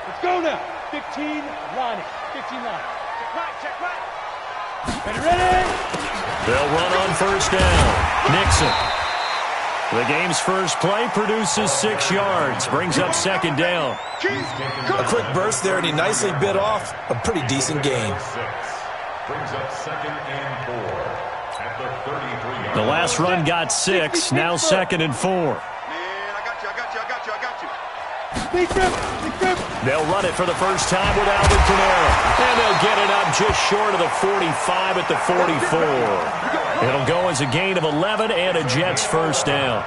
Let's go now. 15 lining. 15 lining. Check right. Ready? They'll run on first down. Nixon. The game's first play produces 6 yards. Brings up second down. A quick burst there, and he nicely bit off a pretty decent gain. Brings up second and 4 at the 33-yard. The last run got 6. Now second and 4. Man, I got you. Big grip. They'll run it for the first time with Alvin Kamara. And they'll get it up just short of the 45 at the 44. It'll go as a gain of 11 and a Jets first down.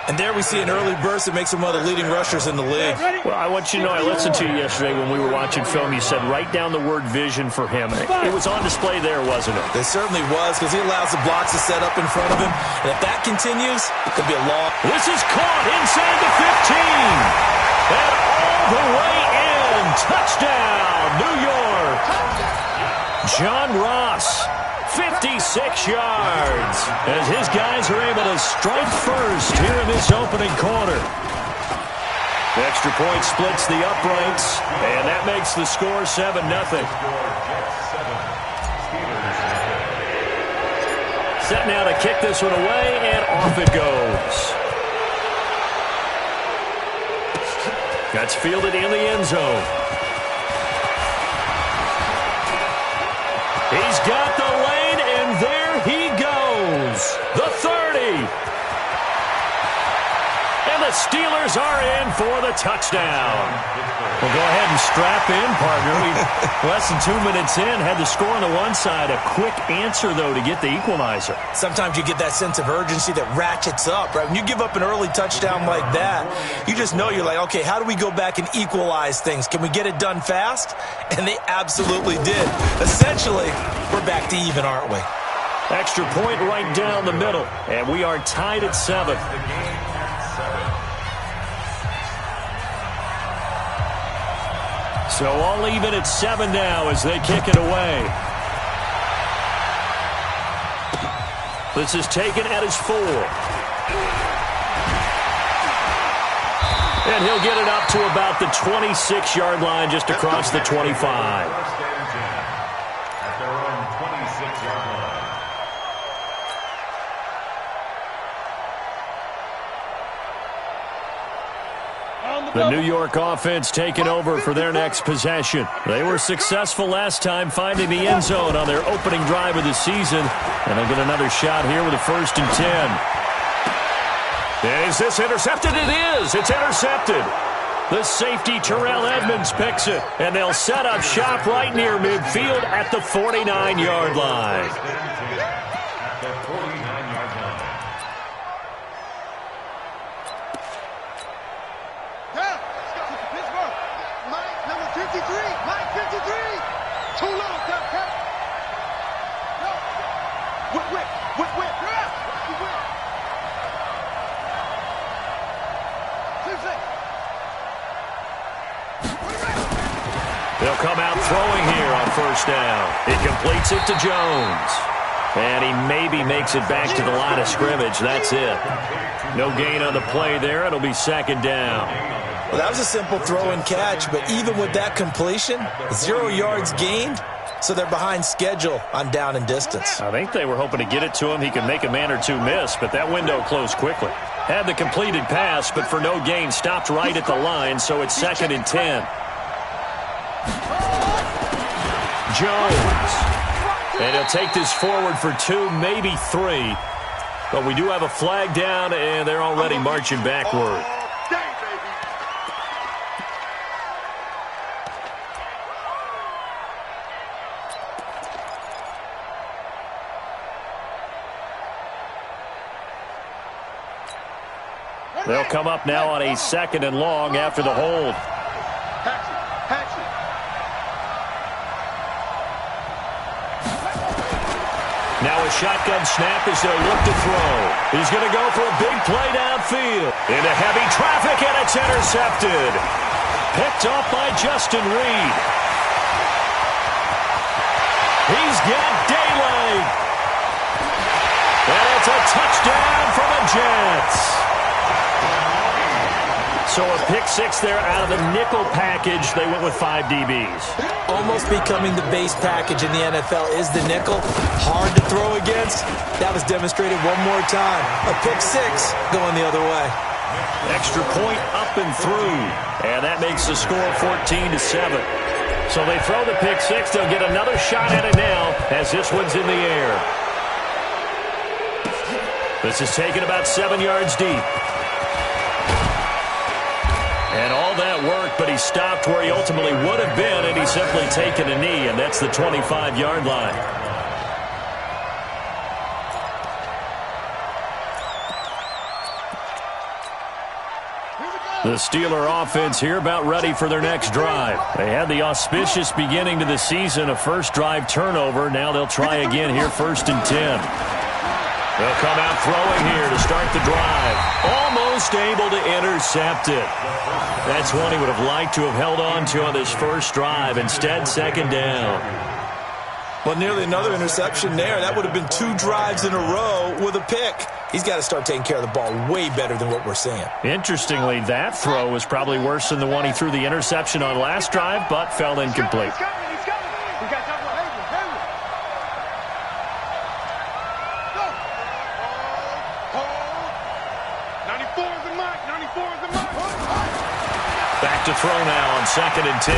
And there we see an early burst that makes him one of the leading rushers in the league. Well, I want you to know, I listened to you yesterday when we were watching film. You said write down the word vision for him. It was on display there, wasn't it? It certainly was, because he allows the blocks to set up in front of him. And if that continues, it could be a long. This is caught inside the 15. And all the way in. Touchdown, New York. John Ross. 56 yards as his guys are able to strike first here in this opening quarter. The extra point splits the uprights, and that makes the score 7-0. Set now to kick this one away, and off it goes. That's fielded in the end zone. He's got the lane, and there he goes. The 30. And the Steelers are in for the touchdown. Well, go ahead and strap in, partner. Less than 2 minutes in, had the score on the one side. A quick answer, though, to get the equalizer. Sometimes you get that sense of urgency that ratchets up, right? When you give up an early touchdown like that, you just know you're like, okay, how do we go back and equalize things? Can we get it done fast? And they absolutely did. Essentially, we're back to even, aren't we? Extra point right down the middle, and we are tied at 7. So all even at 7 now as they kick it away. This is taken at his 4. And he'll get it up to about the 26-yard line just across the 25. At their own 26-yard line. The New York offense taking over for their next possession. They were successful last time finding the end zone on their opening drive of the season. And they'll get another shot here with a 1st and 10. Is this intercepted? It is. It's intercepted. The safety, Terrell Edmonds, picks it. And they'll set up shop right near midfield at the 49-yard line. At the 49-yard line. They'll come out throwing here on 1st down. He completes it to Jones. And he maybe makes it back to the line of scrimmage. That's it. No gain on the play there. It'll be 2nd down. Well, that was a simple throw and catch, but even with that completion, 0 yards gained, so they're behind schedule on down and distance. I think they were hoping to get it to him. He could make a man or two miss, but that window closed quickly. Had the completed pass, but for no gain, stopped right at the line, so it's 2nd and 10. Jones. And he'll take this forward for 2, maybe 3. But we do have a flag down, and they're already marching backward. They'll come up now on a 2nd and long after the hold. Now a shotgun snap as they look to throw. He's going to go for a big play downfield. Into heavy traffic, and it's intercepted. Picked off by Justin Reed. He's got daylight. And it's a touchdown for the Jets. So a pick six there out of the nickel package. They went with 5 DBs. Almost becoming the base package in the NFL is the nickel. Hard to throw against. That was demonstrated one more time. A pick six going the other way. Extra point up and through. And that makes the score 14-7. So they throw the pick six. They'll get another shot at it now as this one's in the air. This is taken about 7 yards deep. And all that work, but he stopped where he ultimately would have been, and he's simply taken a knee, and that's the 25-yard line. The Steeler offense here about ready for their next drive. They had the auspicious beginning to the season, a first drive turnover. Now they'll try again here, 1st and 10. They'll come out throwing here to start the drive. Almost able to intercept it. That's one he would have liked to have held on to on this first drive. Instead, 2nd down. Well, nearly another interception there. That would have been 2 drives in a row with a pick. He's got to start taking care of the ball way better than what we're seeing. Interestingly, that throw was probably worse than the one he threw the interception on last drive, but fell incomplete. Back to throw now on 2nd and 10.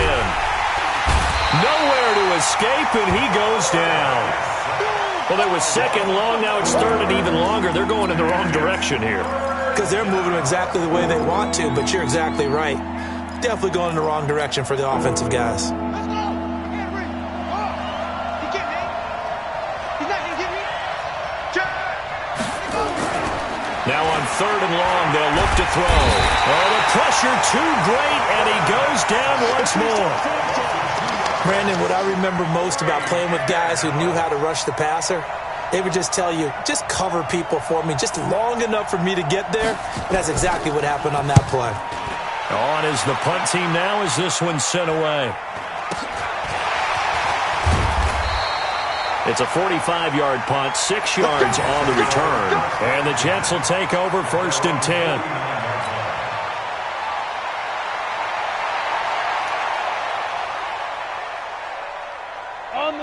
Nowhere to escape, and he goes down. Well, it was 2nd long. Now it's 3rd and even longer. They're going in the wrong direction here. Because they're moving exactly the way they want to, but you're exactly right. Definitely going in the wrong direction for the offensive guys. Now on 3rd and long, they'll look to throw. Oh, the pressure too great, and he goes down once more. Brandon, what I remember most about playing with guys who knew how to rush the passer, they would just tell you, just cover people for me, just long enough for me to get there. And that's exactly what happened on that play. On is the punt team now as this one's sent away. It's a 45-yard punt, 6 yards on the return. And the Jets will take over 1st and 10.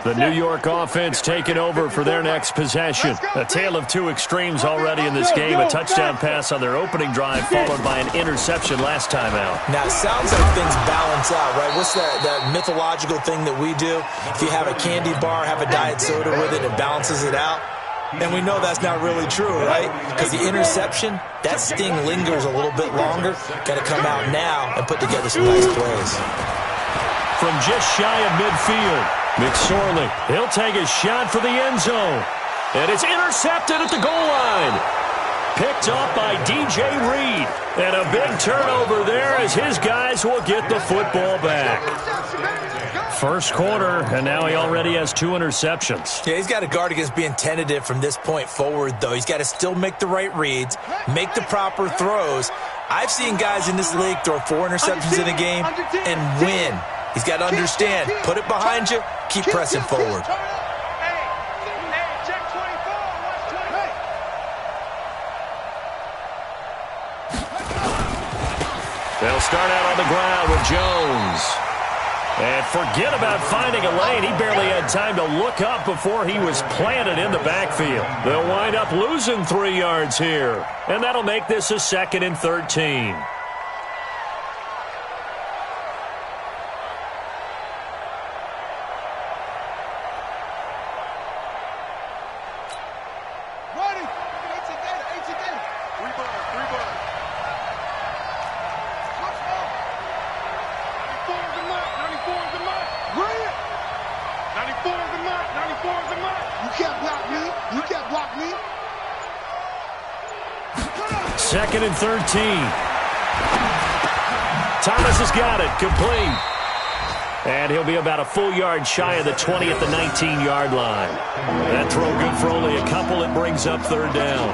The New York offense taking over for their next possession. A tale of 2 extremes already in this game. A touchdown pass on their opening drive followed by an interception last time out. Now, it sounds like things balance out, right? What's that mythological thing that we do? If you have a candy bar, have a diet soda with it, it balances it out. And we know that's not really true, right? Because the interception, that sting lingers a little bit longer. Got to come out now and put together some nice plays. From just shy of midfield, McSorley, he'll take a shot for the end zone. And it's intercepted at the goal line. Picked up by DJ Reed. And a big turnover there as his guys will get the football back. First quarter, and now he already has 2 interceptions. Yeah, he's got to guard against being tentative from this point forward, though. He's got to still make the right reads, make the proper throws. I've seen guys in this league throw 4 interceptions in a game and win. He's got to understand, put it behind you, keep pressing forward. They'll start out on the ground with Jones. And forget about finding a lane. He barely had time to look up before he was planted in the backfield. They'll wind up losing 3 yards here. And that'll make this a 2nd and 13. Second and 13. Thomas has got it. Complete. And he'll be about a full yard shy of the 20 at the 19-yard line. That throw good for only a couple. It brings up 3rd down.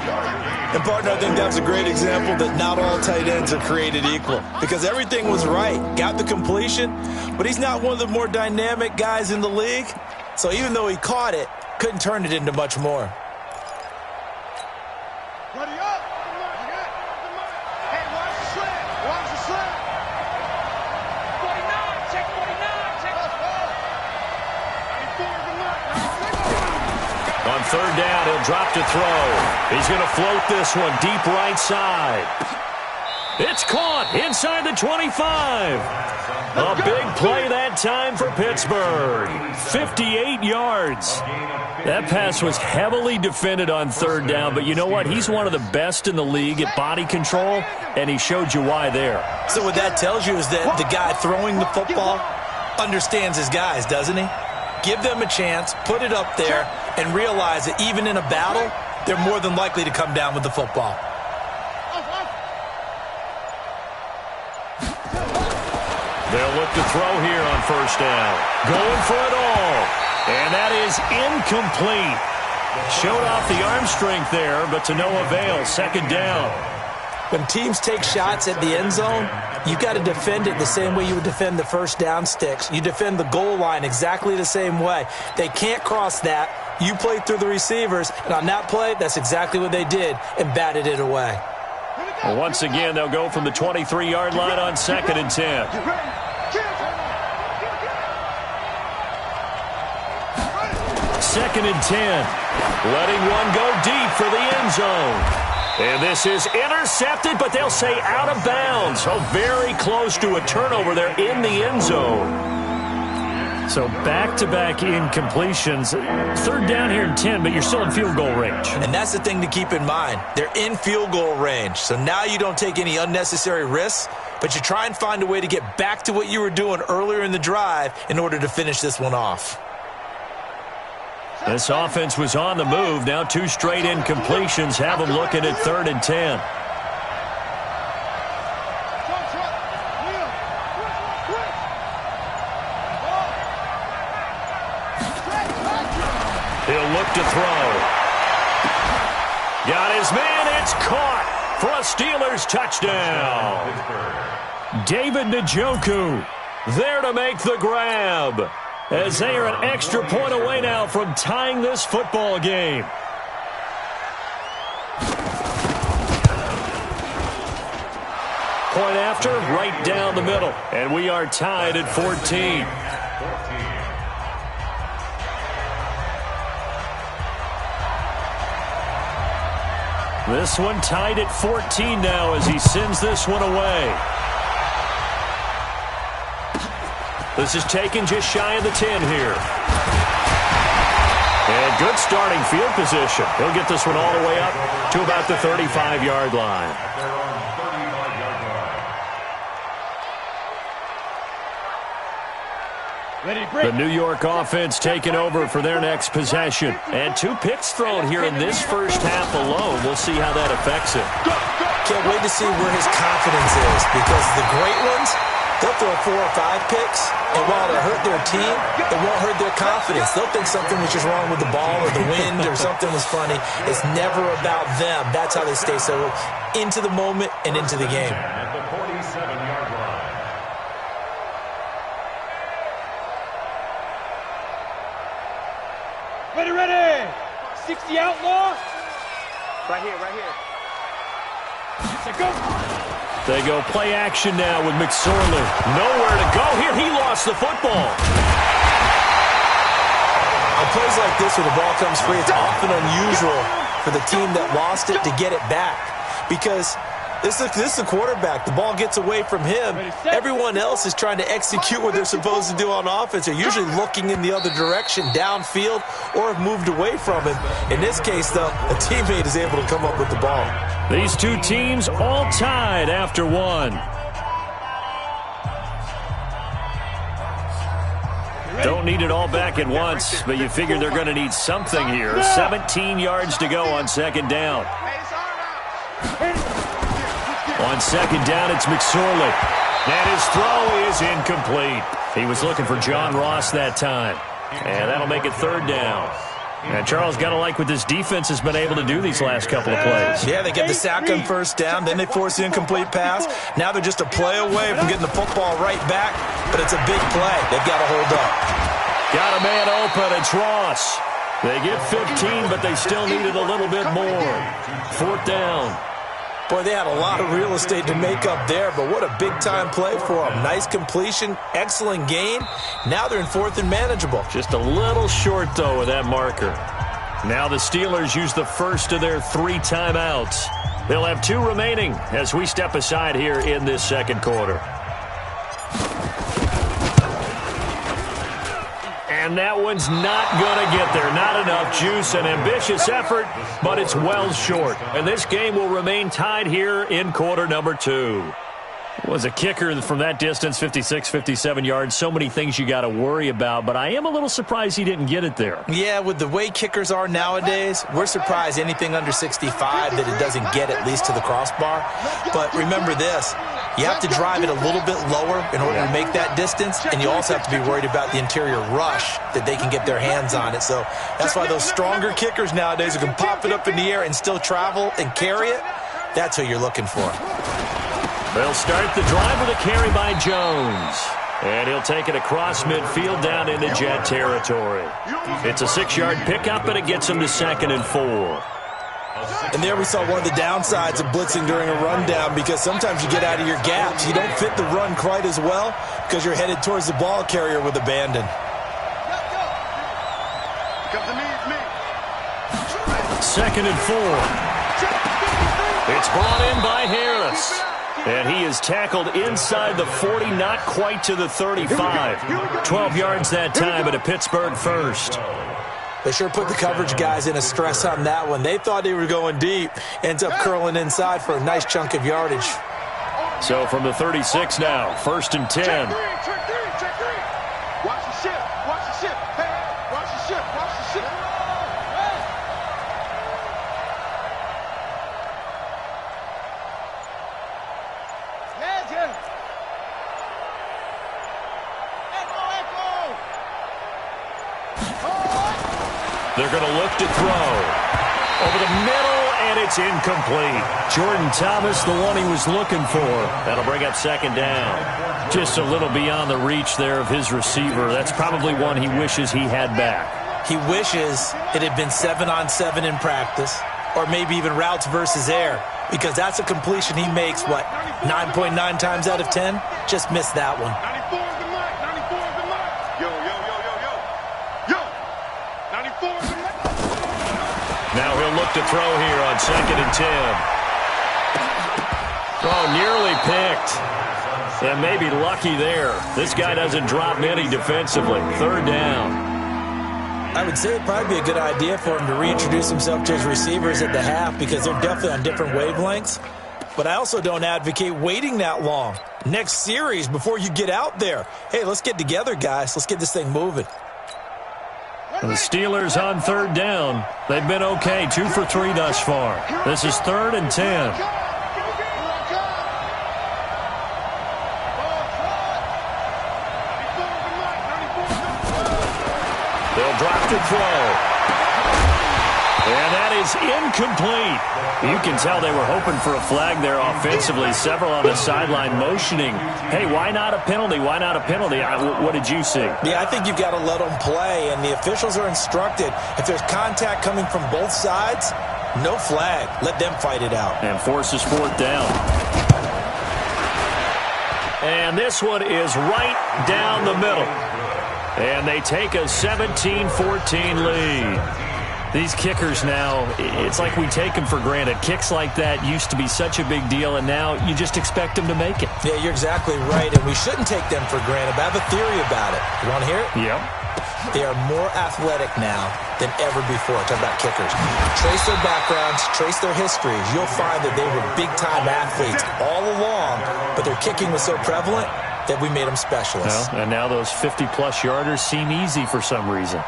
And, partner, I think that's a great example that not all tight ends are created equal. Because everything was right. Got the completion, but he's not one of the more dynamic guys in the league. So even though he caught it, couldn't turn it into much more. On third down, he'll drop to throw. He's going to float this one deep right side. It's caught inside the 25. A big play that time for Pittsburgh. 58 yards. That pass was heavily defended on third down, but you know what? He's one of the best in the league at body control, and he showed you why there. So what that tells you is that the guy throwing the football understands his guys, doesn't he? Give them a chance, put it up there, and realize that even in a battle, they're more than likely to come down with the football. They'll look to throw here on first down. Going for it all. And that is incomplete. Showed off the arm strength there, but to no avail. Second down. When teams take shots at the end zone, you've got to defend it the same way you would defend the first down sticks. You defend the goal line exactly the same way. They can't cross that. You play through the receivers, and on that play, that's exactly what they did and batted it away. Well, once again, they'll go from the 23-yard line on 2nd and 10. Second and 10. Letting one go deep for the end zone. And this is intercepted, but they'll say out of bounds. So very close to a turnover there in the end zone. So back-to-back incompletions. Third down here in 10, but you're still in field goal range. And that's the thing to keep in mind. They're in field goal range. So now you don't take any unnecessary risks, but you try and find a way to get back to what you were doing earlier in the drive in order to finish this one off. This offense was on the move. Now 2 straight incompletions have them looking at 3rd and 10. He'll look to throw. Got his man. It's caught for a Steelers touchdown. David Njoku there to make the grab, as they are an extra point away now from tying this football game. Point after, right down the middle. And we are tied at 14. This one tied at 14 now as he sends this one away. This is taken just shy of the 10 here. And good starting field position. He'll get this one all the way up to about the 35-yard line. The New York offense taking over for their next possession. And 2 picks thrown here in this first half alone. We'll see how that affects him. Can't wait to see where his confidence is, because the great ones, they'll throw 4 or 5 picks, and while it'll hurt their team, it won't hurt their confidence. They'll think something was just wrong with the ball or the wind or something was funny. It's never about them. That's how they stay so into the moment and into the game. At the 47-yard line. Ready, ready! 60 outlaw. Right here, right here. Go. They go play action now with McSorley. Nowhere to go here. He lost the football. On plays like this where the ball comes free, it's often unusual for the team that lost it to get it back, because this is the quarterback. The ball gets away from him. Everyone else is trying to execute what they're supposed to do on offense. They're usually looking in the other direction, downfield, or have moved away from him. In this case, though, a teammate is able to come up with the ball. These 2 teams all tied after 1. Don't need it all back at once, but you figure they're going to need something here. 17 yards to go on 2nd down. On 2nd down, it's McSorley. And his throw is incomplete. He was looking for John Ross that time. And that'll make it 3rd down. And Charles, got to like what this defense has been able to do these last couple of plays. Yeah, they get the sack on first down, then they force the incomplete pass. Now they're just a play away from getting the football right back, but it's a big play. They've got to hold up. Got a man open. It's Ross. They get 15, but they still needed a little bit more. 4th down. Boy, they had a lot of real estate to make up there, but what a big-time play for them. Nice completion, excellent gain. Now they're in 4th and manageable. Just a little short, though, with that marker. Now the Steelers use the first of their 3 timeouts. They'll have 2 remaining as we step aside here in this second quarter. And that one's not going to get there. Not enough juice. An ambitious effort, but it's well short. And this game will remain tied here in quarter number 2. Was a kicker from that distance, 56, 57 yards. So many things you got to worry about, but I am a little surprised he didn't get it there. Yeah, with the way kickers are nowadays, we're surprised anything under 65 that it doesn't get at least to the crossbar. But remember this, you have to drive it a little bit lower in order to make that distance, and you also have to be worried about the interior rush that they can get their hands on it. So that's why those stronger kickers nowadays who can pop it up in the air and still travel and carry it, that's who you're looking for. They'll start the drive with a carry by Jones. And he'll take it across midfield down into Jet territory. It's a 6-yard pickup, and it gets him to 2nd and 4. And there we saw one of the downsides of blitzing during a rundown, because sometimes you get out of your gaps. You don't fit the run quite as well because you're headed towards the ball carrier with abandon. 2nd and 4. It's brought in by Harris. And he is tackled inside the 40, not quite to the 35. 12 yards that time at a Pittsburgh first. They sure put the coverage guys in a stress on that one. They thought they were going deep. Ends up curling inside for a nice chunk of yardage. So from the 36 now, 1st and 10. Watch the ship. Watch the ship. Hey, watch the ship. Watch the ship. They're going to look to throw. Over the middle, and it's incomplete. Jordan Thomas, the one he was looking for. That'll bring up 2nd down. Just a little beyond the reach there of his receiver. That's probably one he wishes he had back. He wishes it had been 7-on-7 in practice, or maybe even routes versus air, because that's a completion he makes, 9.9 times out of 10? Just missed that one. 94 is the mark. 94 is the mark. Yo. 94 is the mark. Now he'll look to throw here on 2nd and 10. Oh, nearly picked. And maybe lucky there. This guy doesn't drop many defensively. 3rd down. I would say it'd probably be a good idea for him to reintroduce himself to his receivers at the half, because they're definitely on different wavelengths. But I also don't advocate waiting that long. Next series before you get out there. Hey, let's get together, guys. Let's get this thing moving. And the Steelers on 3rd down. They've been okay, 2 for 3 thus far. This is 3rd and 10. They'll drop to throw. And that is incomplete. You can tell they were hoping for a flag there offensively. Several on the sideline motioning. Hey, why not a penalty? Why not a penalty? What did you see? Yeah, I think you've got to let them play, and the officials are instructed. If there's contact coming from both sides, no flag. Let them fight it out. And forces 4th down. And this one is right down the middle. And they take a 17-14 lead. These kickers now, it's like we take them for granted. Kicks like that used to be such a big deal, and now you just expect them to make it. Yeah, you're exactly right, and we shouldn't take them for granted. But I have a theory about it. You want to hear it? Yep. They are more athletic now than ever before. Talk about kickers. Trace their backgrounds, trace their histories. You'll find that they were big-time athletes all along, but their kicking was so prevalent that we made them specialists. Well, and now those 50-plus yarders seem easy for some reason.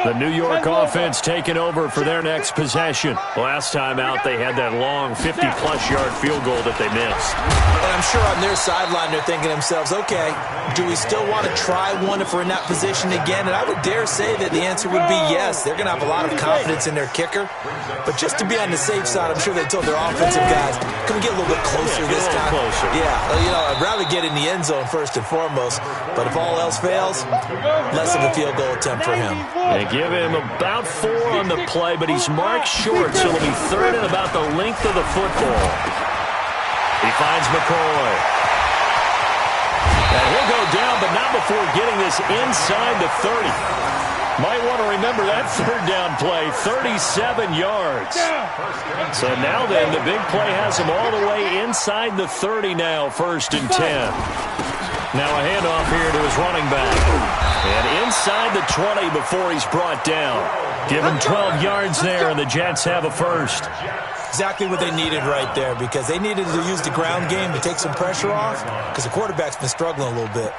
The New York offense taking over for their next possession. Last time out, they had that long 50-plus yard field goal that they missed. And I'm sure on their sideline, they're thinking to themselves, okay, do we still want to try one if we're in that position again? And I would dare say that the answer would be yes. They're going to have a lot of confidence in their kicker. But just to be on the safe side, I'm sure they told their offensive guys, can we get a little bit closer this time? Closer. Yeah, I'd rather get in the end zone first and foremost. But if all else fails, less of a field goal attempt for him. They give him about 4 on the play, but he's marked short, so it'll be third and about the length of the football. He finds McCoy. And he'll go down, but not before getting this inside the 30. Might want to remember that third down play, 37 yards. So now then, the big play has him all the way inside the 30 now, 1st and 10. Now a handoff here to his running back. And inside the 20 before he's brought down. Give him 12 yards there, and the Jets have a first. Exactly what they needed right there, because they needed to use the ground game to take some pressure off, because the quarterback's been struggling a little bit.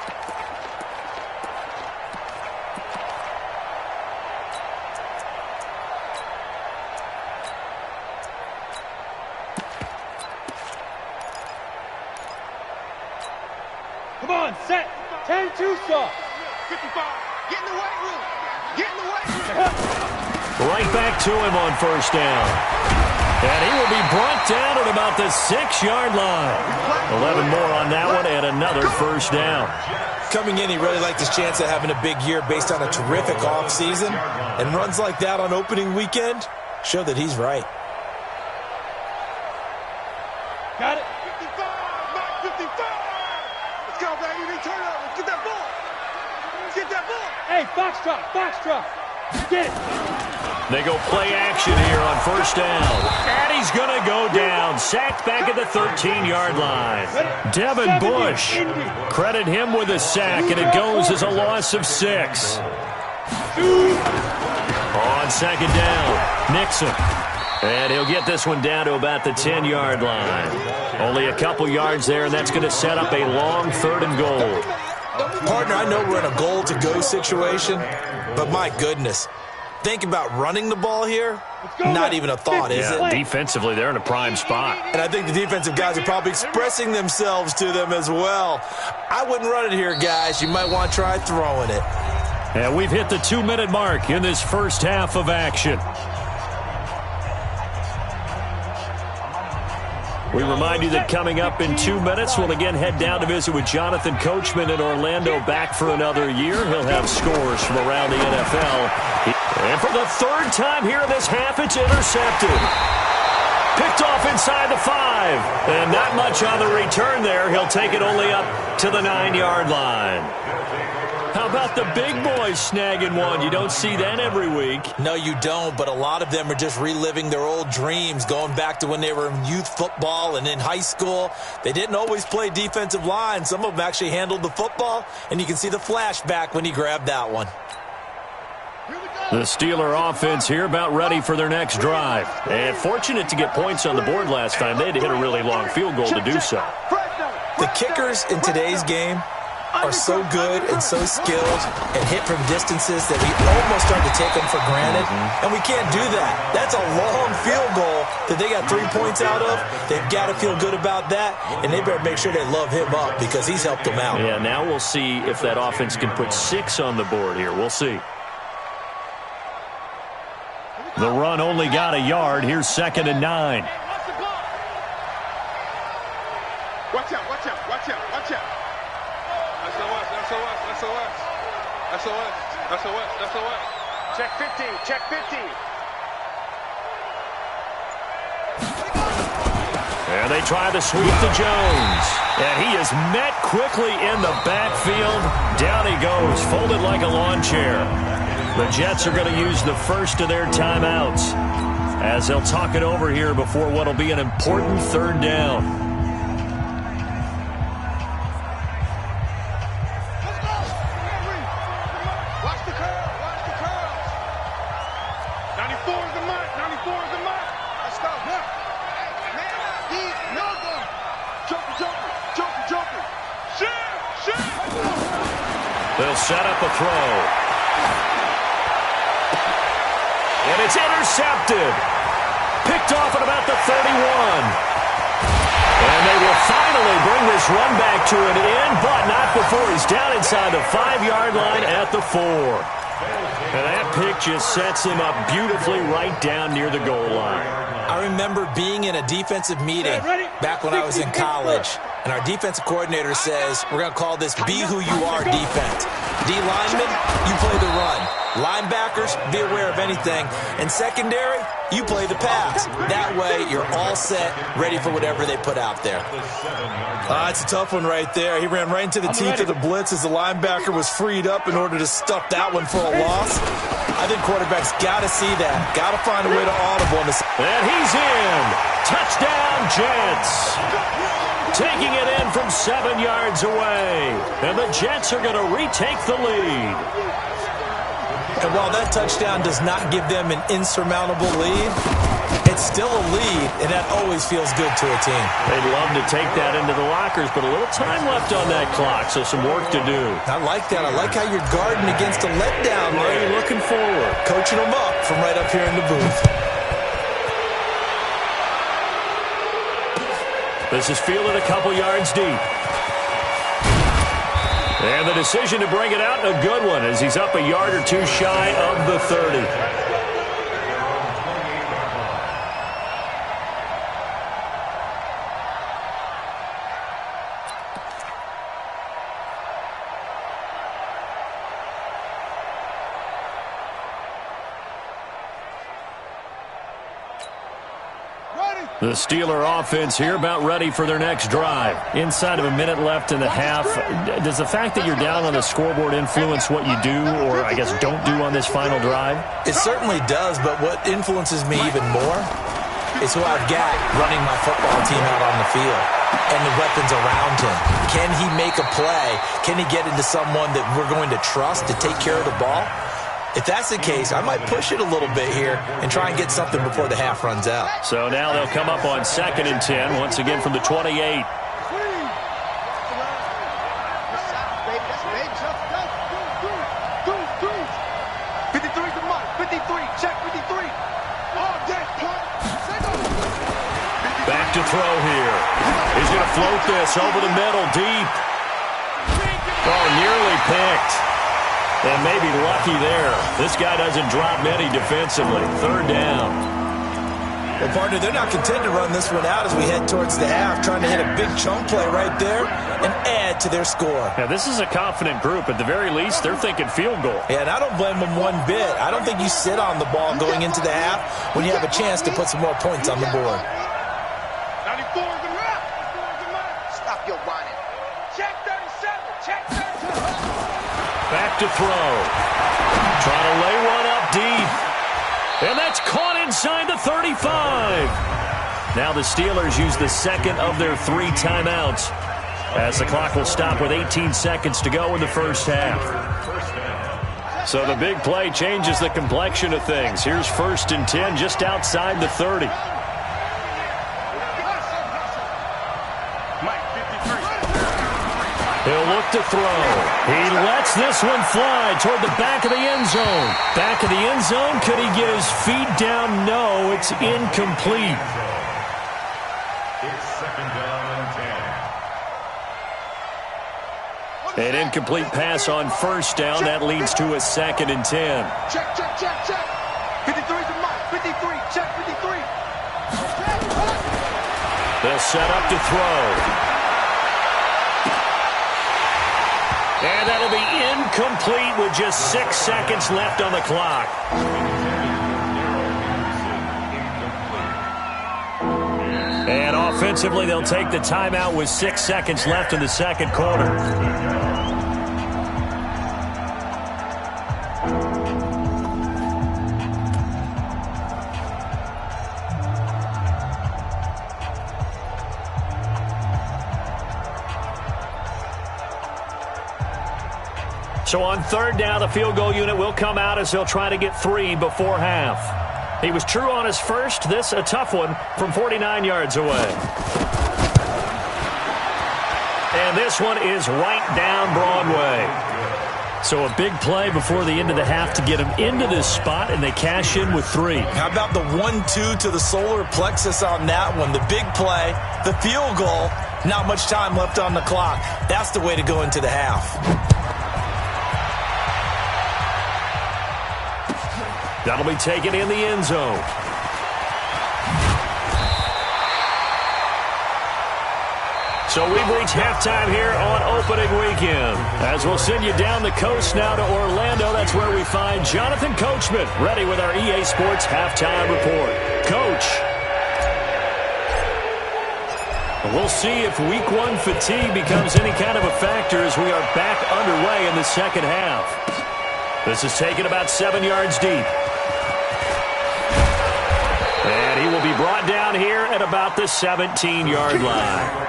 Come on, set. 10-2 soft. 55. Get in the weight room. Get in the weight room. Right back to him on 1st down. And he will be brought down at about the 6-yard line. 11 more on that one and another 1st down. Coming in, he really liked his chance of having a big year based on a terrific offseason. And runs like that on opening weekend show that he's right. Got it. 55. Not 55. Let's go, baby. They turn over. Get that ball. Get that ball. Hey, foxtrot, foxtrot. Get it. They go play action here on 1st down. And he's going to go down. Sacked back at the 13-yard line. Devin Bush. Credit him with a sack, and it goes as a loss of 6. On 2nd down, Nixon. And he'll get this one down to about the 10-yard line. Only a couple yards there, and that's going to set up a long 3rd and goal. Partner, I know we're in a goal-to-go situation, but my goodness. Think about running the ball here. Not even a thought, is it? Defensively, they're in a prime spot. And I think the defensive guys are probably expressing themselves to them as well. I wouldn't run it here, guys. You might want to try throwing it. And we've hit the 2-minute mark in this first half of action. We remind you that coming up in 2 minutes, we'll again head down to visit with Jonathan Coachman in Orlando, back for another year. He'll have scores from around the NFL. And for the 3rd time here in this half, it's intercepted. Picked off inside the 5. And not much on the return there. He'll take it only up to the 9-yard line. How about the big boys snagging one? You don't see that every week. No, you don't, but a lot of them are just reliving their old dreams, going back to when they were in youth football and in high school. They didn't always play defensive line. Some of them actually handled the football, and you can see the flashback when he grabbed that one. The Steeler offense here about ready for their next drive. And fortunate to get points on the board last time. They had to hit a really long field goal to do so. The kickers in today's game are so good and so skilled and hit from distances that we almost start to take them for granted. And we can't do that. That's a long field goal that they got 3 points out of. They've got to feel good about that, and they better make sure they love him up because he's helped them out. Yeah, now we'll see if that offense can put 6 on the board here. We'll see. The run only got a yard. Here's 2nd and 9. Watch out, watch out, watch out, watch out. SOS. Check 15, check 15. And they try to sweep to Jones. And he is met quickly in the backfield. Down he goes, folded like a lawn chair. The Jets are going to use the first of their timeouts as they'll talk it over here before what will be an important 3rd down. They'll set up a throw. And it's intercepted. Picked off at about the 31. And they will finally bring this run back to an end, but not before he's down inside the 5-yard line at the 4. And that pick just sets him up beautifully right down near the goal line. I remember being in a defensive meeting back when I was in college, And our defensive coordinator says we're going to call this be who you are defense. D linemen, you play the run. Linebackers, be aware of anything. And secondary, you play the pass. That way, you're all set, ready for whatever they put out there. It's a tough one right there. He ran right into the teeth of the blitz as the linebacker was freed up in order to stuff that one for a loss. I think quarterbacks got to see that. Got to find a way to audible. And he's in. Touchdown, Jets. Taking it in from 7 yards away. And the Jets are going to retake the lead. And while that touchdown does not give them an insurmountable lead, it's still a lead, and that always feels good to a team. They'd love to take that into the lockers, but a little time left on that clock, so some work to do. I like that. I like how you're guarding against a letdown. Well, you're looking forward. Coaching them up from right up here in the booth. This is fielded a couple yards deep. And the decision to bring it out, a good one, as he's up a yard or two shy of the 30. The Steeler offense here about ready for their next drive. Inside of a minute left in the half. Does the fact that you're down on the scoreboard influence what you do, or I guess don't do on this final drive? It certainly does, but what influences me even more is who I've got running my football team out on the field and the weapons around him. Can he make a play? Can he get into someone that we're going to trust to take care of the ball? If that's the case, I might push it a little bit here and try and get something before the half runs out. So now they'll come up on 2nd and 10, once again from the 28. 53 to Mike. 53. Check 53. Back to throw here. He's going to float this over the middle, deep. Oh, nearly picked. And maybe lucky there. This guy doesn't drop many defensively. 3rd down. Well, partner, they're not content to run this one out as we head towards the half, trying to hit a big chunk play right there and add to their score. Now, this is a confident group. At the very least, they're thinking field goal. Yeah, and I don't blame them one bit. I don't think you sit on the ball going into the half when you have a chance to put some more points on the board. 94 is the mark. Stop your whining. Check 37. Check 37. Back to throw. Trying to lay one up deep. And that's caught inside the 35. Now the Steelers use the second of their 3 timeouts, as the clock will stop with 18 seconds to go in the first half. So the big play changes the complexion of things. Here's 1st and 10 just outside the 30. He'll look to throw. He lets this one fly toward the back of the end zone. Back of the end zone. Could he get his feet down? No, it's incomplete. It's 2nd down and 10. An incomplete pass on 1st down. That leads to a 2nd and 10. Check, check, check, check. 53 to Mike. 53. Check 53. They'll set up to throw. And that'll be incomplete with just 6 seconds left on the clock. And offensively, they'll take the timeout with 6 seconds left in the second quarter. So on 3rd down, the field goal unit will come out as they'll try to get 3 before half. He was true on his first. This a tough one from 49 yards away. And this one is right down Broadway. So a big play before the end of the half to get him into this spot, and they cash in with 3. How about the 1-2 to the solar plexus on that one? The big play, the field goal, not much time left on the clock. That's the way to go into the half. That'll be taken in the end zone. So we've reached halftime here on opening weekend. As we'll send you down the coast now to Orlando, that's where we find Jonathan Coachman, ready with our EA Sports halftime report. Coach. We'll see if week one fatigue becomes any kind of a factor as we are back underway in the second half. This is taken about 7 yards deep. And he will be brought down here at about the 17-yard line.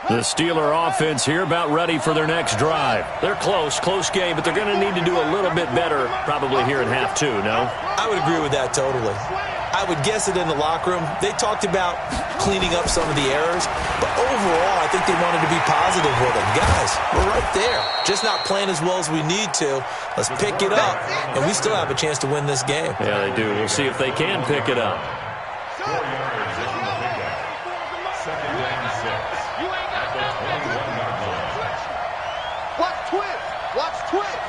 The Steeler offense here about ready for their next drive. They're close game, but they're going to need to do a little bit better probably here in half two, no? I would agree with that totally. I would guess it in the locker room. They talked about cleaning up some of the errors, but overall I think they wanted to be positive with it. Guys, we're right there. Just not playing as well as we need to. Let's pick it up, and we still have a chance to win this game. Yeah, they do. We'll see if they can pick it up. 4 yards is the pickup. Second and 6. At the 21-yard line. Watch twist. Watch twist.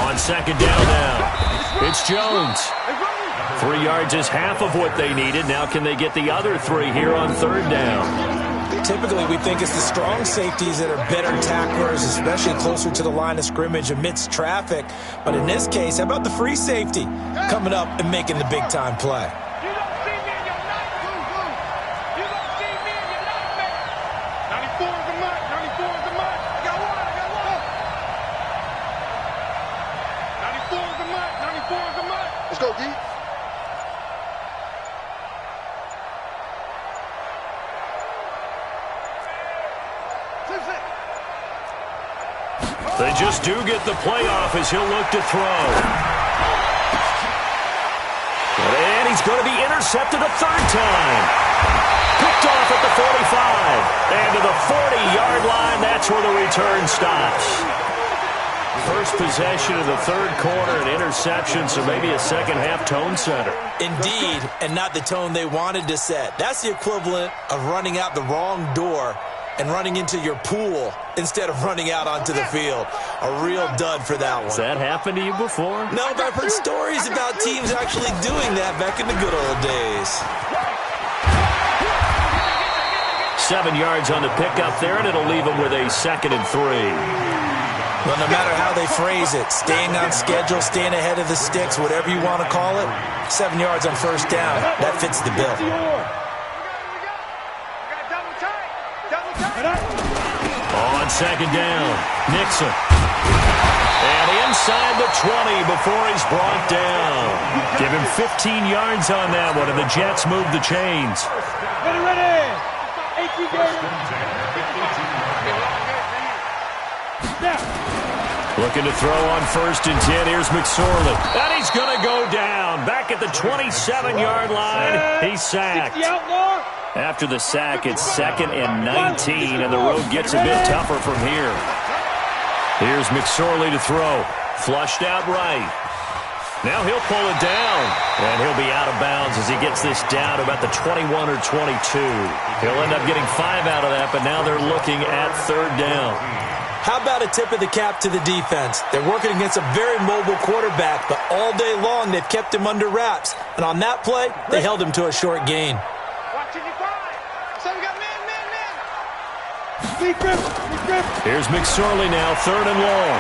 On second down now, it's Jones. 3 yards is half of what they needed. Now can they get the other 3 here on third down? Typically, we think it's the strong safeties that are better tacklers, especially closer to the line of scrimmage amidst traffic. But in this case, how about the free safety coming up and making the big-time play? You don't see me in your nightmare. You don't see me in your nightmare. 94 is the mark. 94 is the mark. I got one. 94 is the mark. 94 is the mark. Let's go, D. They just do get the playoff as he'll look to throw. And he's going to be intercepted a third time. Picked off at the 45. And to the 40-yard line, that's where the return stops. First possession of the third quarter, an interception, so maybe a second-half tone setter. Indeed, and not the tone they wanted to set. That's the equivalent of running out the wrong door and running into your pool instead of running out onto the field. A real dud for that one. Has that happened to you before? No, but I've heard stories about teams actually doing that back in the good old days. 7 yards on the pickup there, and it'll leave them with a 2nd and 3. Well, no matter how they phrase it, staying on schedule, staying ahead of the sticks, whatever you want to call it, 7 yards on first down, that fits the bill. On second down, Nixon. And inside the 20 before he's brought down. Give him 15 yards on that one, and the Jets move the chains. Ready. 18 Looking to throw on 1st and 10. Here's McSorley. And he's going to go down. Back at the 27-yard line. He's sacked. After the sack, it's 2nd and 19, and the road gets a bit tougher from here. Here's McSorley to throw. Flushed out right. Now he'll pull it down, and he'll be out of bounds as he gets this down to about the 21 or 22. He'll end up getting 5 out of that, but now they're looking at third down. How about a tip of the cap to the defense? They're working against a very mobile quarterback, but all day long they've kept him under wraps. And on that play, they held him to a short gain. Here's McSorley now, 3rd and long.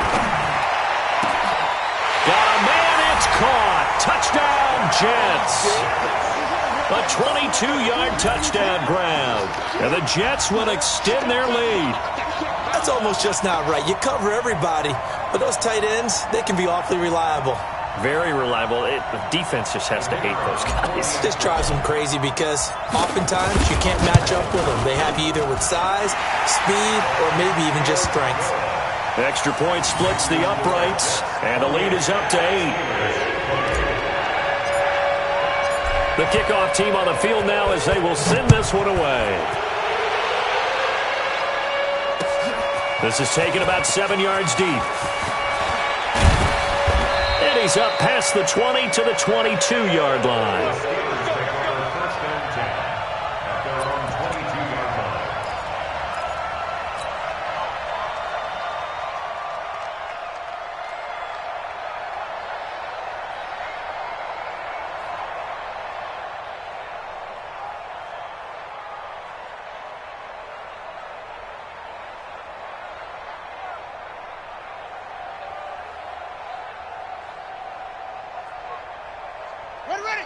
Got a man, it's caught. Touchdown, Jets. A 22-yard touchdown grab. And the Jets will extend their lead. That's almost just not right. You cover everybody, but those tight ends, they can be awfully reliable. Very reliable. The defense just has to hate those guys. This drives them crazy because oftentimes you can't match up with them. They have you either with size, speed, or maybe even just strength. Extra point splits the uprights, and the lead is up to 8. The kickoff team on the field now as they will send this one away. This is taken about 7 yards deep. And carries up past the 20 to the 22-yard line. First and 10 at their own 22-yard line.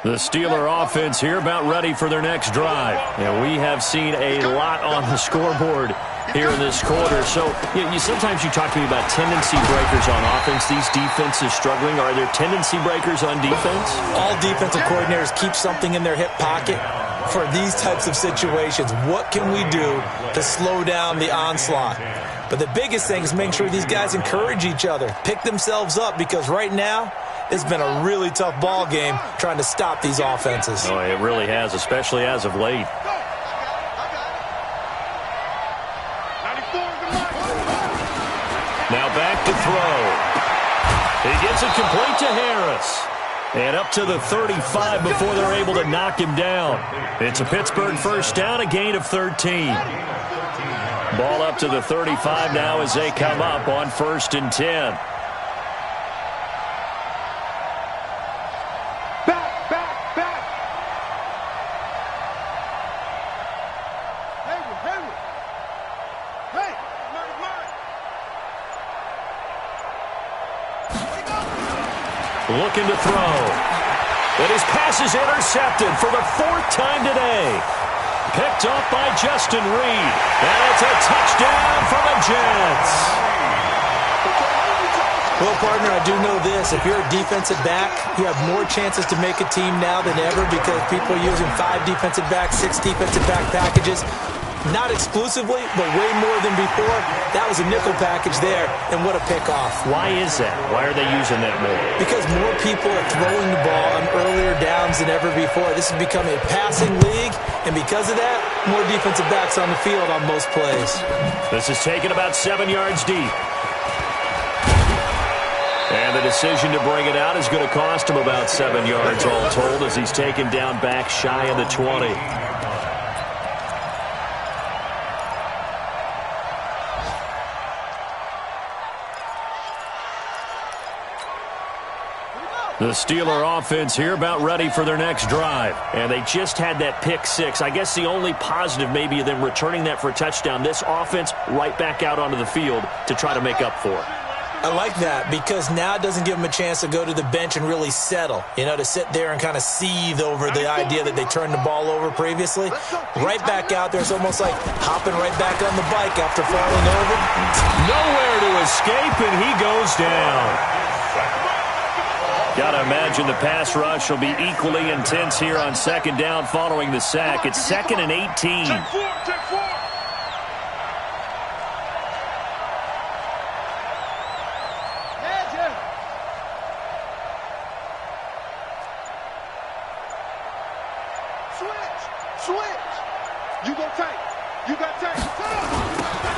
The Steeler offense here about ready for their next drive. And we have seen a lot on the scoreboard here in this quarter. So sometimes you talk to me about tendency breakers on offense. These defenses struggling. Are there tendency breakers on defense? All defensive coordinators keep something in their hip pocket for these types of situations. What can we do to slow down the onslaught? But the biggest thing is making sure these guys encourage each other, pick themselves up, because right now it's been a really tough ball game trying to stop these offenses. Oh, it really has, especially as of late. Now back to throw. He gets it complete to Harris. And up to the 35 before they're able to knock him down. It's a Pittsburgh first down, a gain of 13. Ball up to the 35 now as they come up on 1st and 10. Looking to throw. But his pass is intercepted for the 4th time today. Picked off by Justin Reed. And it's a touchdown for the Jets. Well, partner, I do know this. If you're a defensive back, you have more chances to make a team now than ever because people are using 5 defensive backs, 6 defensive back packages. Not exclusively, but way more than before. That was a nickel package there, and what a pickoff. Why is that? Why are they using that more? Because more people are throwing the ball on earlier downs than ever before. This has become a passing league, and because of that, more defensive backs on the field on most plays. This is taken about 7 yards deep. And the decision to bring it out is going to cost him about 7 yards all told as he's taken down back shy of the 20. The Steeler offense here about ready for their next drive. And they just had that pick 6. I guess the only positive maybe of them returning that for a touchdown. This offense right back out onto the field to try to make up for it. I like that because now it doesn't give them a chance to go to the bench and really settle. To sit there and kind of seethe over the idea that they turned the ball over previously. Right back out there. It's almost like hopping right back on the bike after falling over. Nowhere to escape, and he goes down. Got to imagine the pass rush will be equally intense here on 2nd down following the sack. It's 2nd and 18. Take 4, take 4. Switch. You go tight. You got tight.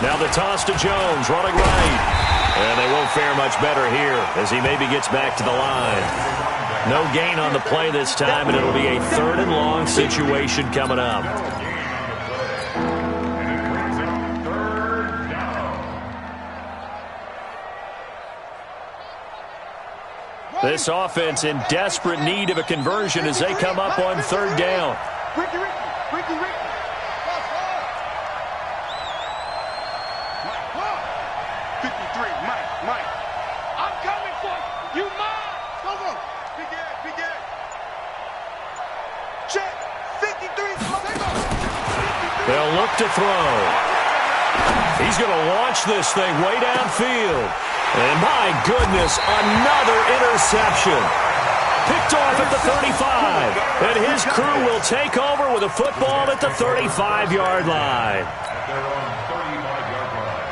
Now the toss to Jones, running right. And they won't fare much better here as he maybe gets back to the line. No gain on the play this time, and it'll be a 3rd and long situation coming up. This offense in desperate need of a conversion as they come up on 3rd down. Ricky. 53, Mike. I'm coming for you. You mine. Go. Big Ed. Check. 53. They'll look to throw. He's going to launch this thing way downfield. And my goodness, another interception. Picked off at the 35. And his crew will take over with a football at the 35-yard line. They're on 35-yard line.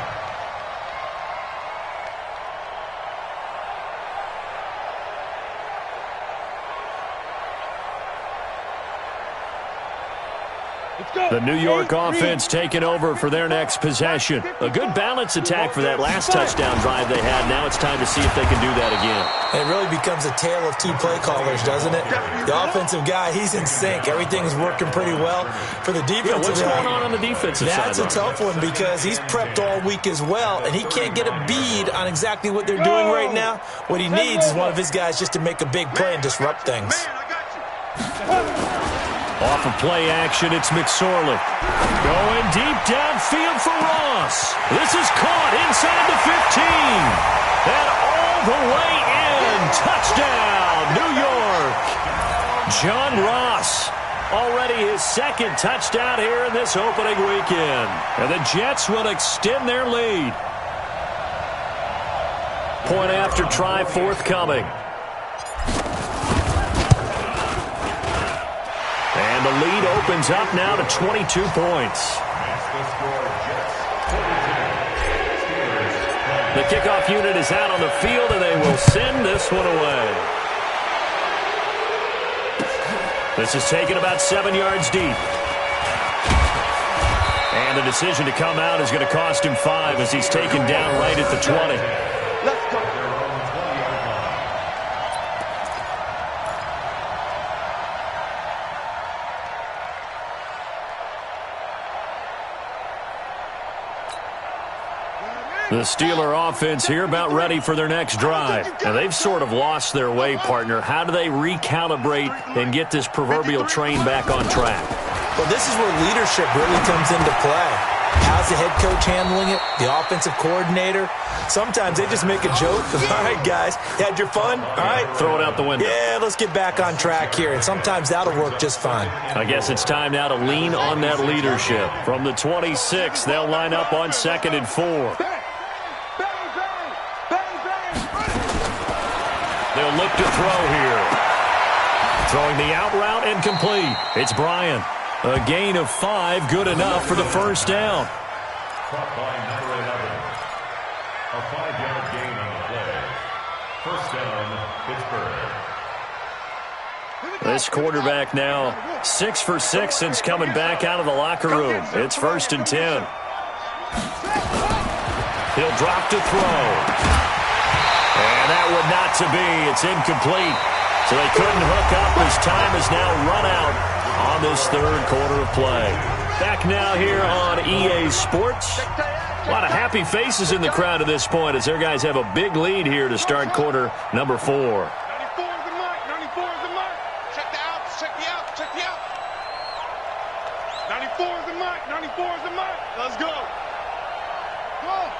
The New York offense taking over for their next possession. A good balanced attack for that last touchdown drive they had. Now it's time to see if they can do that again. And it really becomes a tale of two play callers, doesn't it? The offensive guy, he's in sync. Everything's working pretty well. For the defensive what's guy, going on the defensive side? that's a tough one because he's prepped all week as well, and he can't get a bead on exactly what they're doing right now. What he needs is one of his guys just to make a big play and disrupt things. Off of play action, it's McSorley. Going deep downfield for Ross. This is caught inside the 15. And all the way in. Touchdown, New York. John Ross. Already his second touchdown here in this opening weekend. And the Jets will extend their lead. Point after try forthcoming. And the lead opens up now to 22 points. The kickoff unit is out on the field, and they will send this one away. This is taken about 7 yards deep. And the decision to come out is going to cost him 5 as he's taken down right at the 20. Let's go. The Steeler offense here about ready for their next drive. And they've sort of lost their way, partner. How do they recalibrate and get this proverbial train back on track? Well, this is where leadership really comes into play. How's the head coach handling it? The offensive coordinator? Sometimes they just make a joke. All right, guys, had your fun? All right. Throw it out the window. Yeah, let's get back on track here. And sometimes that'll work just fine. I guess it's time now to lean on that leadership. From the 26, they'll line up on 2nd and 4. They'll look to throw here. Throwing the out route incomplete. It's Bryant. A gain of 5, good enough for the first down. Caught by number 11. A 5-yard gain on the play. First down, Pittsburgh. This quarterback now 6 for 6 since coming back out of the locker room. It's 1st and 10. He'll drop to throw. And that would not to be. It's incomplete. So they couldn't hook up as time is now run out on this third quarter of play. Back now here on EA Sports. A lot of happy faces in the crowd at this point as their guys have a big lead here to start quarter number 4. 94 is the mark. 94 is the mark. Check the outs. Check the out. Check the out. 94 is the mark. 94 is the mark. Let's go. Go.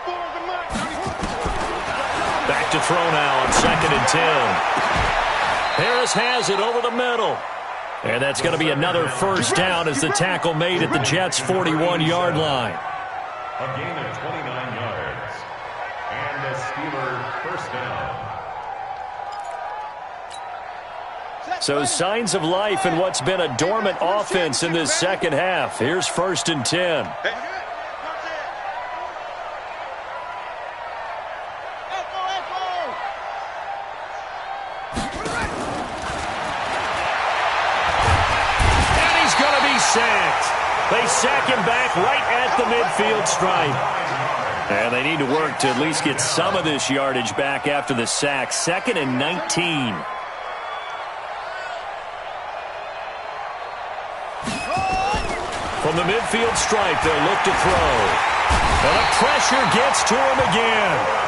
94 is the mark. 94. Back to throw now on 2nd and 10. Harris has it over the middle. And that's going to be another first down as the tackle made at the Jets' 41-yard line. A gain of 29 yards. And a Steeler first down. So signs of life in what's been a dormant offense in this second half. Here's 1st and 10. They sack him back right at the midfield stripe. And they need to work to at least get some of this yardage back after the sack. 2nd and 19. From the midfield stripe, they'll look to throw. And the pressure gets to him again.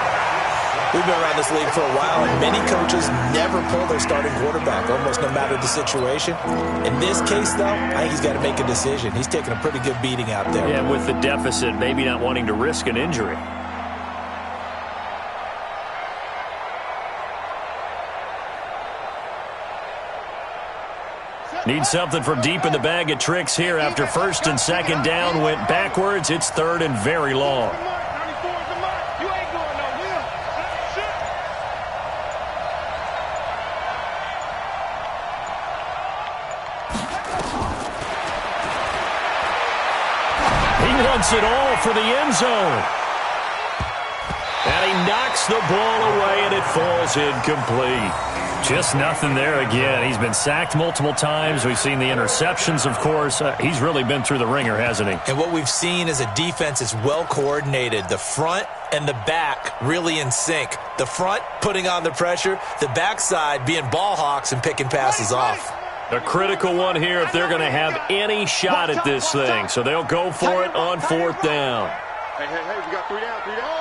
We've been around this league for a while, and many coaches never pull their starting quarterback, almost no matter the situation. In this case, though, I think he's got to make a decision. He's taking a pretty good beating out there. Yeah, with the deficit, maybe not wanting to risk an injury. Need something from deep in the bag of tricks here after 1st and 2nd down went backwards. It's 3rd and very long. He wants it all for the end zone. And he knocks the ball away, and it falls incomplete. Just nothing there again. He's been sacked multiple times. We've seen the interceptions, of course. He's really been through the ringer, hasn't he? And what we've seen is a defense that's well coordinated. The front and the back really in sync. The front putting on the pressure, the backside being ball hawks and picking passes off. A critical one here if they're going to have any shot at this thing. So they'll go for it on 4th down. Hey, we got 3 down, 3 down.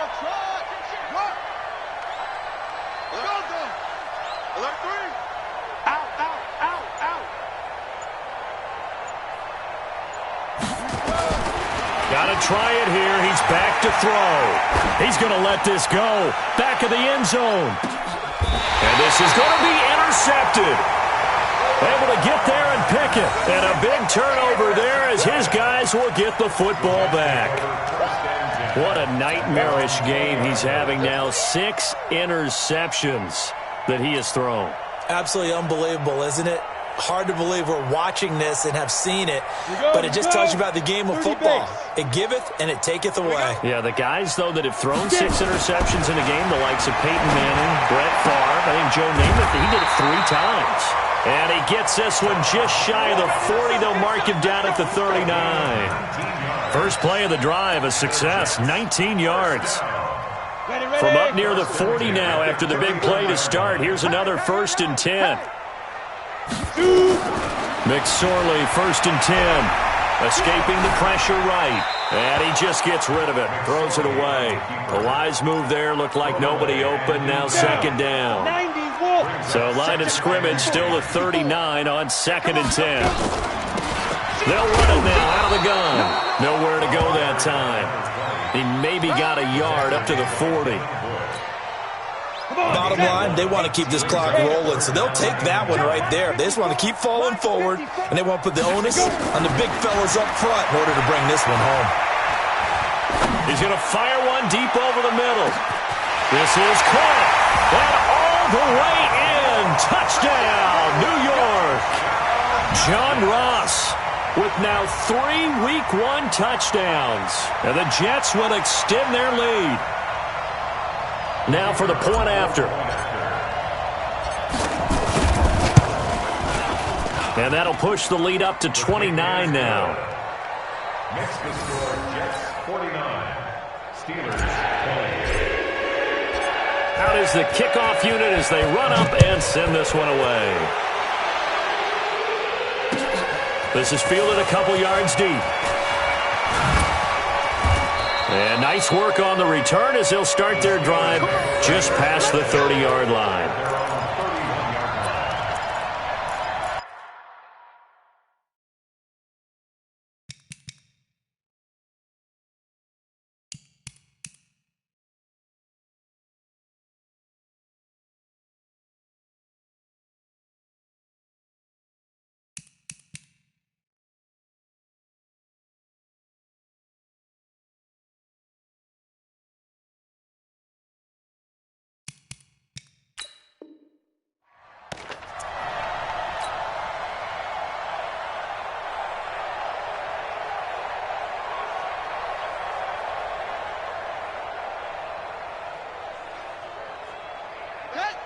Alert 3. Out. Got to try it here. He's back to throw. He's going to let this go. Back of the end zone. And this is going to be intercepted. Able to get there and pick it. And a big turnover there as his guys will get the football back. What a nightmarish game he's having now. 6 interceptions that he has thrown. Absolutely unbelievable, isn't it? Hard to believe we're watching this and have seen it, but it just tells you about the game of football. It giveth and it taketh away. Yeah, the guys, though, that have thrown 6 interceptions in a game, the likes of Peyton Manning, Brett Favre, I think Joe Namath, he did it 3 times. And he gets this one just shy of the 40. They'll mark him down at the 39. First play of the drive, a success, 19 yards. From up near the 40 now after the big play to start. Here's another 1st and 10. McSorley, 1st and 10. Escaping the pressure right. And he just gets rid of it. Throws it away. A wise move there. Looked like nobody open. Now 2nd down. So line of scrimmage still the 39 on 2nd and 10. They'll run it now out of the gun. Nowhere to go that time. He maybe got a yard up to the 40. Bottom line, they want to keep this clock rolling, so they'll take that one right there. They just want to keep falling forward, and they want to put the onus on the big fellas up front in order to bring this one home. He's going to fire one deep over the middle. This is caught. And all the way in. Touchdown, New York. John Ross with now 3 Week 1 touchdowns. And the Jets will extend their lead. Now for the point after. And that'll push the lead up to 29 now. Next to score, Jets 49. Steelers 20. Out is the kickoff unit as they run up and send this one away. This is fielded a couple yards deep. And nice work on the return as they'll start their drive just past the 30-yard line.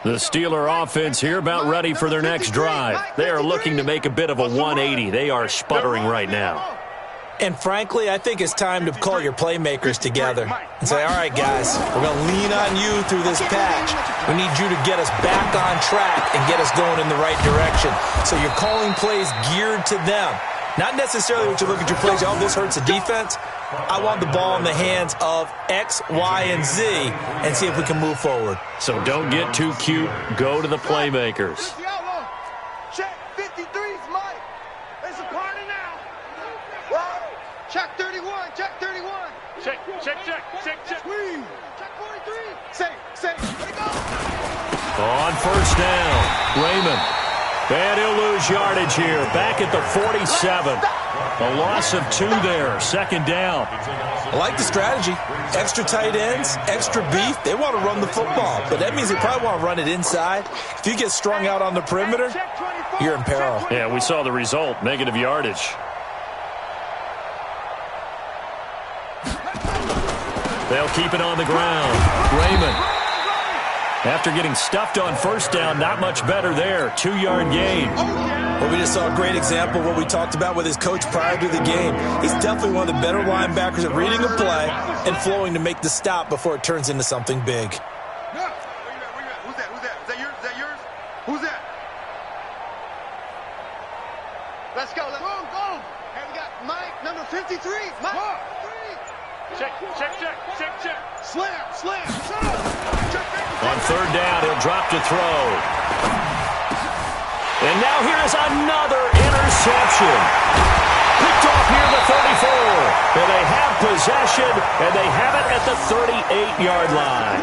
The Steeler offense here about ready for their next drive. They are looking to make a bit of a 180. They are sputtering right now. And frankly, I think it's time to call your playmakers together and say, all right, guys, we're going to lean on you through this patch. We need you to get us back on track and get us going in the right direction. So you're calling plays geared to them. Not necessarily what you look at your plays, oh, this hurts the defense. I want the ball in the hands of X, Y, and Z and see if we can move forward. So don't get too cute. Go to the playmakers. Check 53's Mike. There's a corner now. Whoa. Check 31. Check 31. Check. Check 43. Say. Let it go. On 1st down, Raymond. And he'll lose yardage here. Back at the 47. A loss of 2 there. 2nd down. I like the strategy. Extra tight ends, extra beef. They want to run the football, but that means they probably want to run it inside. If you get strung out on the perimeter, you're in peril. Yeah, we saw the result. Negative yardage. They'll keep it on the ground. Raymond After getting stuffed on first down, not much better there. 2-yard gain. Well, we just saw a great example of what we talked about with his coach prior to the game. He's definitely one of the better linebackers at reading a play and flowing to make the stop before it turns into something big. Who's that? Is that yours? Who's that? Let's go. Go. Hey, we got Mike, number 53. Mike. Check. Slam. On third down, he'll drop to throw. And now here is another interception. Picked off near the 34. And they have possession, and they have it at the 38-yard line.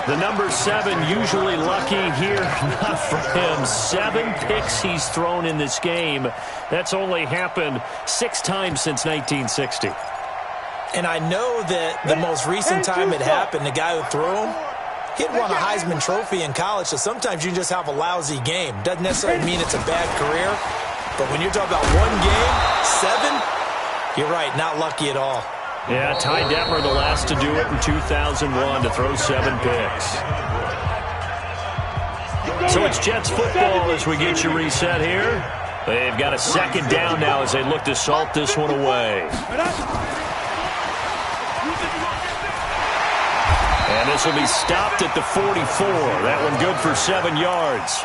The number 7 usually lucky here. Not for him. 7 picks he's thrown in this game. That's only happened 6 times since 1960. And I know that the most recent time it happened, the guy who threw him, he'd won a Heisman Trophy in college, so sometimes you just have a lousy game. Doesn't necessarily mean it's a bad career, but when you're talking about one game, 7, you're right, not lucky at all. Yeah, Ty Detmer, the last to do it in 2001, to throw 7 picks. So it's Jets football as we get you reset here. They've got a second down now as they look to salt this one away. And this will be stopped at the 44. That one good for 7 yards.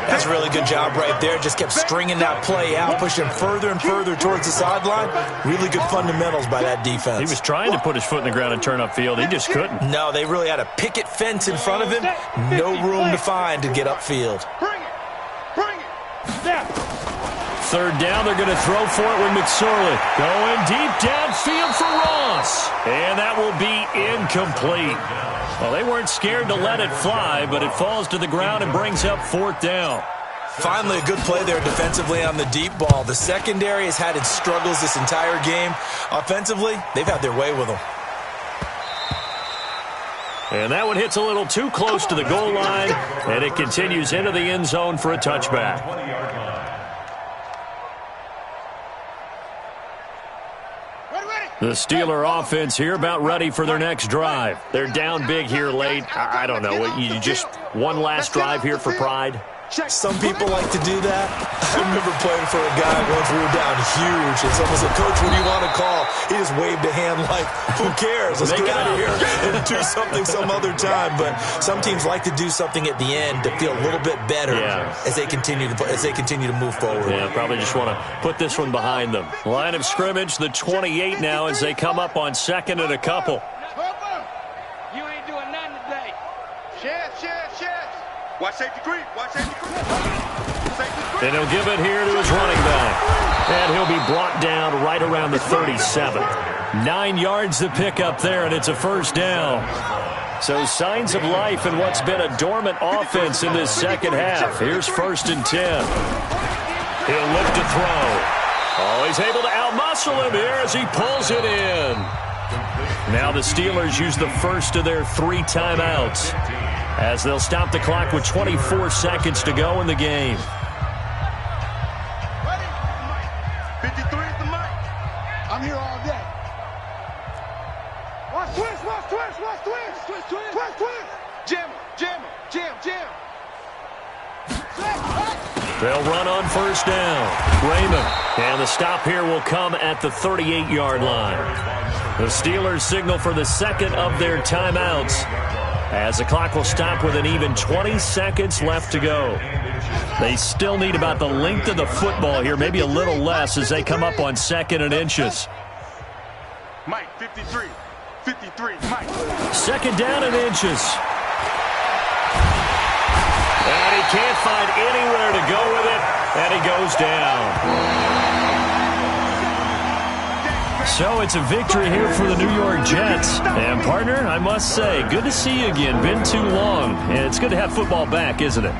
That's a really good job right there. Just kept stringing that play out, pushing further and further towards the sideline. Really good fundamentals by that defense. He was trying to put his foot in the ground and turn upfield. He just couldn't. No, they really had a picket fence in front of him. No room to find to get upfield. Bring it. Snap. Third down, they're going to throw for it with McSorley. Going deep downfield for Ross. And that will be incomplete. Well, they weren't scared to let it fly, but it falls to the ground and brings up 4th down. Finally, a good play there defensively on the deep ball. The secondary has had its struggles this entire game. Offensively, they've had their way with them. And that one hits a little too close to the goal line, and it continues into the end zone for a touchback. The Steeler offense here about ready for their next drive. They're down big here late. I don't know. You just one last drive here for pride? Some people like to do that. I remember playing for a guy once we were down huge, and someone said, "Coach, what do you want to call?" He just waved a hand like, "Who cares? Let's get out of here and do something some other time." But some teams like to do something at the end to feel a little bit better as they continue to move forward. Yeah, probably just want to put this one behind them. Line of scrimmage, the 28 now as they come up on 2nd and a couple. You ain't doing nothing today. Sheds. Watch safety creep. And he'll give it here to his running back. And he'll be brought down right around the 37. 9 yards to pick up there, and it's a first down. So signs of life in what's been a dormant offense in this second half. Here's 1st and 10. He'll look to throw. Oh, he's able to outmuscle him here as he pulls it in. Now the Steelers use the first of their 3 timeouts as they'll stop the clock with 24 seconds to go in the game. 53 is the mic. I'm here all day. Watch twist. Jam. They'll run on first down. Raymond. And the stop here will come at the 38-yard line. The Steelers signal for the second of their timeouts as the clock will stop with an even 20 seconds left to go. They still need about the length of the football here, maybe a little less as they come up on 2nd and inches. Mike, 53, Mike. 2nd down and inches. And he can't find anywhere to go with it, and he goes down. So it's a victory here for the New York Jets. And, partner, I must say, good to see you again. Been too long. And it's good to have football back, isn't it?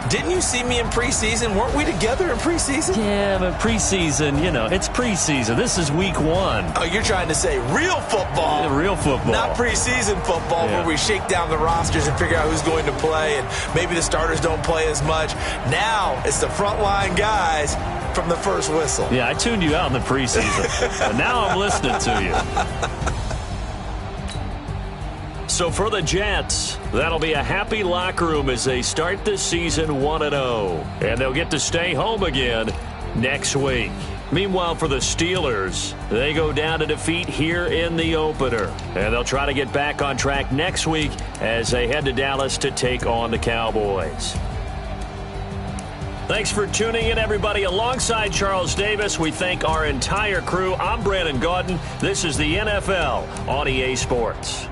Didn't you see me in preseason? Weren't we together in preseason? Yeah, but preseason, it's preseason. This is week 1. Oh, you're trying to say real football. Yeah, real football. Not preseason football where we shake down the rosters and figure out who's going to play, and maybe the starters don't play as much. Now it's the frontline guys from the first whistle. Yeah, I tuned you out in the preseason. But now I'm listening to you. So for the Jets, that'll be a happy locker room as they start the season 1-0. And they'll get to stay home again next week. Meanwhile, for the Steelers, they go down to defeat here in the opener. And they'll try to get back on track next week as they head to Dallas to take on the Cowboys. Thanks for tuning in, everybody. Alongside Charles Davis, we thank our entire crew. I'm Brandon Gaudin. This is the NFL on EA Sports.